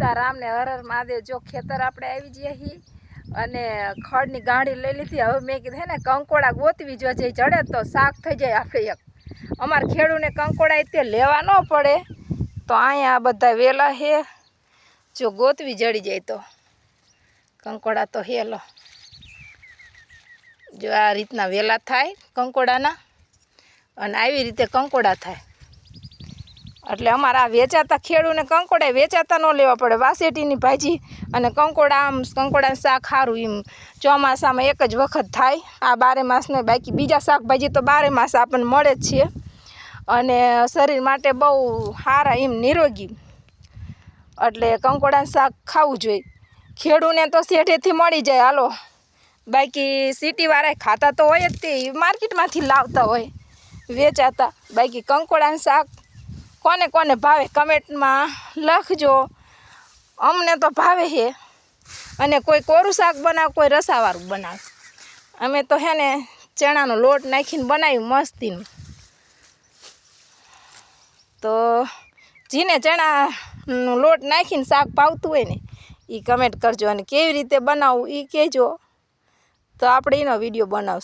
સીતારામ ને હર હર મહાદેવ। જો ખેતર આપણે આવી જઈએ હી અને ખડની ગાંડી લઈ લીધી। હવે મેં કીધું હે ને કંકોડા ગોતવી જો જે જડે તો શાક થઈ જાય આપણે એક। અમારા ખેડૂને કંકોડા તે લેવા ન પડે તો અહીંયા બધા વેલા હે। જો ગોતવી જડી જાય તો કંકોડા તો હેલો જો આ રીતના વેલા થાય કંકોડાના અને આવી રીતે કંકોડા થાય। એટલે અમારા વેચાતા ખેડૂને કંકોડા વેચાતા ન લેવા પડે। વાસેટીની ભાજી અને કંકોડા આમ કંકોડાનું શાક સારું એમ ચોમાસામાં એક જ વખત થાય। આ 12 માસને બાકી બીજા શાકભાજી તો 12 માસ આપણને મળે જ છે અને શરીર માટે બહુ સારા એમ નિરોગી। એટલે કંકોડાનું શાક ખાવું જોઈએ। ખેડૂને તો શેઠેથી મળી જાય હાલો, બાકી સિટીવાળા ખાતા તો હોય જ તે માર્કેટમાંથી લાવતા હોય વેચાતા। બાકી કંકોડાનું શાક કોને કોને ભાવે કમેન્ટમાં લખજો। અમને તો ભાવે છે અને કોઈ કોરું શાક બનાવે, કોઈ રસાવાળું બનાવે। અમે તો હે ને ચણાનો લોટ નાખીને બનાવ્યું મસ્તીનું। તો જેને ચણાનો લોટ નાખીને શાક ભાવતું હોય ને એ કમેન્ટ કરજો અને કેવી રીતે બનાવવું એ કહેજો તો આપણે એનો વિડીયો બનાવશું।